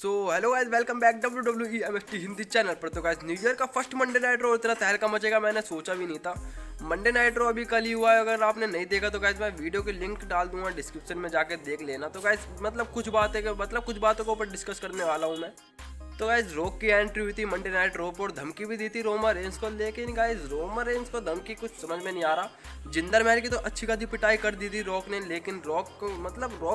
So hello guys, welcome back WWE MST Hindi channel पर। तो guys, new year का first Monday night रो इतना तहलका मचेगा मैंने सोचा भी नहीं था। मंडे नाइट रो अभी कल ही हुआ है। अगर आपने नहीं देखा तो गाइस मैं वीडियो की लिंक डाल दूंगा डिस्क्रिप्शन में, जाके देख लेना। तो गाइस कुछ बातों के ऊपर डिस्कस करने वाला हूँ मैं। तो गाइस रॉक की एंट्री हुई थी मंडे नाइट रो पर, धमकी भी दी थी रोमन रेंज को, लेकिन गाइस रोमन रेंज को धमकी कुछ समझ में नहीं आ रहा। जिंदर महल की तो अच्छी खासी पिटाई कर दी थी रॉक ने, लेकिन रॉक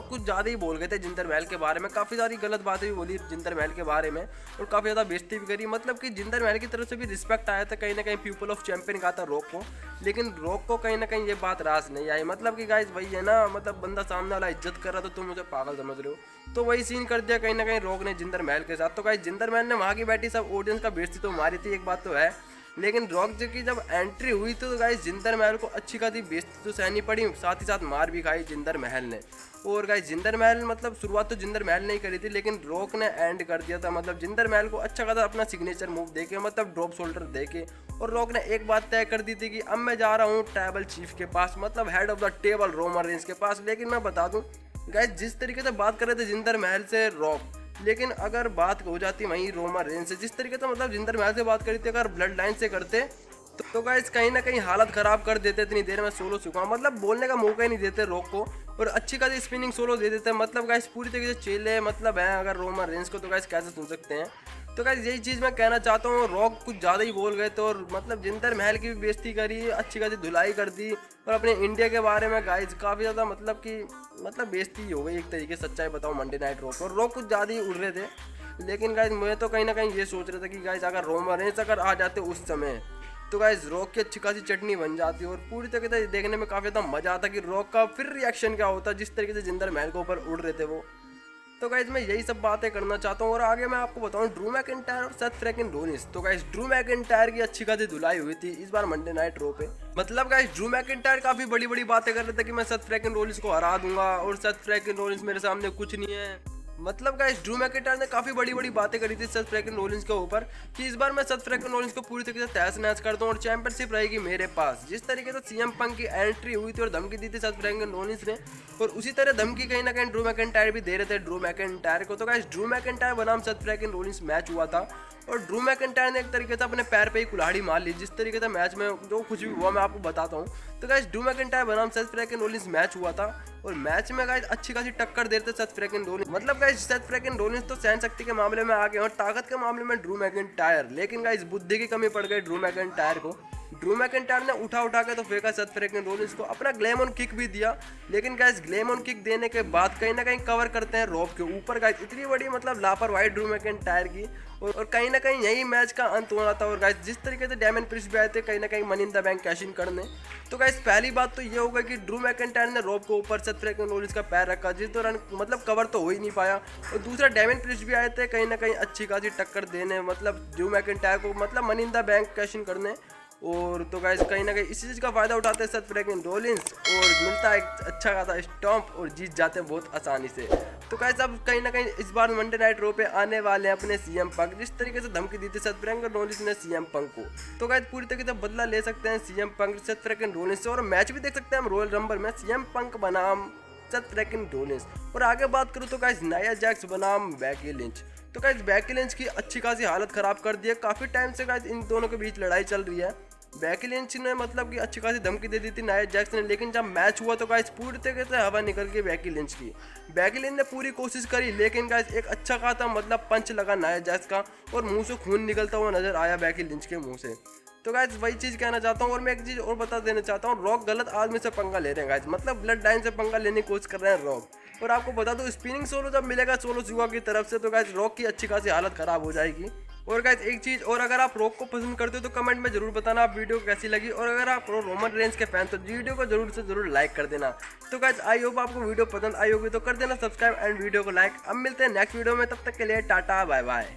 कुछ ज़्यादा ही बोल गए थे जिंदर महल के बारे में। काफ़ी सारी गलत बातें भी बोली जिंदर महल के बारे में और काफ़ी ज़्यादा बेइज्जती भी करी। मतलब कि जिंदर महल की तरफ से भी रिस्पेक्ट आया था, कहीं ना कहीं पीपल ऑफ चैंपियन कहा था रॉक को, लेकिन रॉक को कहीं ना कहीं ये बात रास नहीं आई। मतलब कि गाइस वही है ना, मतलब बंदा सामने वाला इज्जत कर रहा तो तुम मुझे पागल समझ रहे हो, तो वही सीन कर दिया कहीं ना कहीं रॉक ने जिंदर महल के साथ। तो गाइस जिंदर महल ने वहाँ की बैठी सब ऑडियंस का बेइज्जती तो मारी थी, एक बात तो है, लेकिन रॉक जी की जब एंट्री हुई तो गाइस जिंदर महल को अच्छी खासी बेइज्जती तो सहनी पड़ी, साथ ही साथ मार भी खाई जिंदर महल ने। और गाइस जिंदर महल शुरुआत तो जिंदर महल ने ही करी थी, लेकिन रॉक ने एंड कर दिया था। जिंदर महल को अच्छा खासा अपना सिग्नेचर मूव देके, ड्रॉप शोल्डर देके, और रॉक ने एक बात तय कर दी थी कि अब मैं जा रहा हूँ ट्राइबल चीफ के पास, head of the table Roman range के पास। लेकिन मैं बता दूं गाइस, जिस तरीके से बात कर रहे थे जिंदर महल से रॉक, लेकिन अगर बात हो जाती वहीं रोमन रेंज से, जिस तरीके से जिंदर महल से बात करी थी, अगर ब्लड लाइन से करते तो गाइस कहीं ना कहीं हालत खराब कर देते। इतनी देर में सोलो चुका बोलने का मौका ही नहीं देते रॉक को, और अच्छी खासी स्पिनिंग सोलो दे देते। गाइस पूरी तरीके से चेले हैं अगर रोमन रेंज को, तो गाइस कैसे सुन सकते हैं। तो गाइस यही चीज़ मैं कहना चाहता हूँ, रॉक कुछ ज़्यादा ही बोल गए थे और जिंदर महल की भी बेइज्जती करी, अच्छी खासी धुलाई कर दी, और अपने इंडिया के बारे में गाइस काफ़ी ज़्यादा बेइज्जती हो गई एक तरीके से। सच्चाई बताऊँ मंडे नाइट रॉक और रॉक कुछ ज़्यादा ही उड़ रहे थे। लेकिन गाइस मैं तो कहीं ना कहीं ये सोच रहा था कि गाइस अगर रोमन रेंज अगर आ जाते उस समय, तो गाइस रॉक की अच्छी खासी चटनी बन जाती और पूरी तरीके से देखने में काफ़ी ज़्यादा मजा आता कि रॉक का फिर रिएक्शन क्या होता जिस तरीके से जिंदर महल के ऊपर उड़ रहे थे वो। तो गाइस मैं यही सब बातें करना चाहता हूँ, और आगे मैं आपको बताऊँ ड्रू मैकिंटायर और सेथ फ्रीकिंग रोलिंस। तो गाइस ड्रू मैकिंटायर की अच्छी खासी धुलाई हुई थी इस बार मंडे नाइट रो पे। गाइस ड्रू मैकिंटायर काफ़ी बड़ी बड़ी बातें कर रहे थे कि मैं सेथ फ्रीकिंग रोलिंस को हरा दूंगा और सेथ फ्रीकिंग रोलिंस मेरे सामने कुछ नहीं है। गाइस ड्रू मैकिंटायर ने काफ़ी बड़ी बड़ी बातें करी थी सेथ फ्रीकिंग रोलिंस के ऊपर कि इस बार मैं सेथ फ्रीकिंग रोलिंस को पूरी तरीके से तहस नहस कर दूं और चैंपियनशिप रहेगी मेरे पास। जिस तरीके से सीएम पंक की एंट्री हुई थी और धमकी दी थी सेथ फ्रीकिंग रोलिंस ने, और उसी तरह धमकी कहीं ना कहीं ड्रू मैकिंटायर भी दे रहे थे ड्रू मैकिंटायर को। तो गाइस ड्रू मैकिंटायर बनाम सेथ फ्रीकिंग रोलिंस मैच हुआ था, और ड्रू मैकिंटायर ने एक तरीके से अपने पैर पे ही कुल्हाड़ी मार ली। जिस तरीके से मैच में जो कुछ भी हुआ मैं आपको बताता हूँ। तो गाइस ड्रू मैकिंटायर बनाम सेथ फ्रीकिंग रोलिंस मैच हुआ था, और मैच में गाइस अच्छी खासी टक्कर देते Seth freaking Rollins. Guys Seth freaking Rollins तो सहन शक्ति के मामले में आगे और ताकत के मामले में ड्रू मैकिंटायर, लेकिन गाइस बुद्धि की कमी पड़ गई ड्रू मैकिंटायर को। ड्रू मैकिंटायर ने उठा के तो फेंका सेथ फ्रीकिंग रोलिंस को, अपना ग्लैम ऑन किक भी दिया, लेकिन गाइस ग्लैम ऑन किक देने के बाद कहीं ना कहीं कवर करते हैं रॉक के ऊपर। गाइस इतनी बड़ी लापरवाही ड्रू मैकिंटायर की, और कहीं ना कहीं यही मैच का अंत होना था। और गाइस जिस तरीके से डैमन प्रिस्ट भी आए थे कहीं ना कहीं money in the bank cash in करने, तो गाइस पहली बात तो ये होगा कि ड्रू मैकिंटायर ने रॉक के ऊपर सेथ फ्रीकिंग रोलिंस का पैर रखा, जिस दौरान कवर तो हो ही नहीं पाया। और दूसरा डैमन प्रिस्ट भी आए थे कहीं ना कहीं अच्छी खासी टक्कर देने, ड्रू मैकिंटायर को money in the bank cash in करने। और तो गाइस कहीं ना कहीं इसी चीज़ का फ़ायदा उठाते हैं सेथ फ्रीकिंग रोलिंस, और मिलता है एक अच्छा खासा स्टॉम्प और जीत जाते हैं बहुत आसानी से। तो गाइस अब कहीं ना कहीं इस बार मंडे नाइट रो पे आने वाले हैं अपने सीएम पंक, जिस तरीके से धमकी दी थी सेथ फ्रीकिंग रोलिंस ने सीएम पंक को। तो गाइस पूरी तरीके से बदला ले सकते हैं CM Punk Seth freaking Rollins से, और मैच भी देख सकते हैं हम रॉयल रंबल में सीएम पंक बनाम सेथ फ्रीकिंग रोलिंस। और आगे बात करूँ तो गाइस नाया जैक्स बनाम बेकी लिंच। तो गाइस बेकी लिंच की अच्छी खासी हालत खराब कर दी है, काफ़ी टाइम से गाइस इन दोनों के बीच लड़ाई चल रही है। बेकी लिंच ने कि अच्छी खासी धमकी दे दी थी नाया जैक्स ने, लेकिन जब मैच हुआ तो गाइस पूरी तरीके से हवा निकल गई बेकी लिंच की। बेकी लिंच ने पूरी कोशिश करी, लेकिन गाइस एक अच्छा खासा पंच लगा नाया जैक्स का, और मुंह से खून निकलता हुआ नजर आया बेकी लिंच के मुंह से। तो गाइस वही चीज़ कहना चाहता हूँ, और मैं एक चीज़ और बता देना चाहता हूँ, रॉक गलत आदमी से पंगा ले रहे हैं गाइस, ब्लड लाइन से पंगा लेने की कोशिश कर रहे हैं रॉक। और आपको बता दूँ स्पिनिंग सोलो जब मिलेगा सोलो जुआ की तरफ से, तो गाइस रॉक की अच्छी खासी हालत खराब हो जाएगी। और गाइस एक चीज़ और, अगर आप रॉक को पसंद करते हो तो कमेंट में जरूर बताना आप वीडियो कैसी लगी, और अगर आप रोमन रेंज के फैन तो वीडियो को जरूर से जरूर लाइक कर देना। तो गाइस आई होप आपको वीडियो पसंद आई होगी, तो कर देना सब्सक्राइब एंड वीडियो को लाइक। अब मिलते हैं नेक्स्ट वीडियो में, तब तक के लिए टाटा बाय बाय।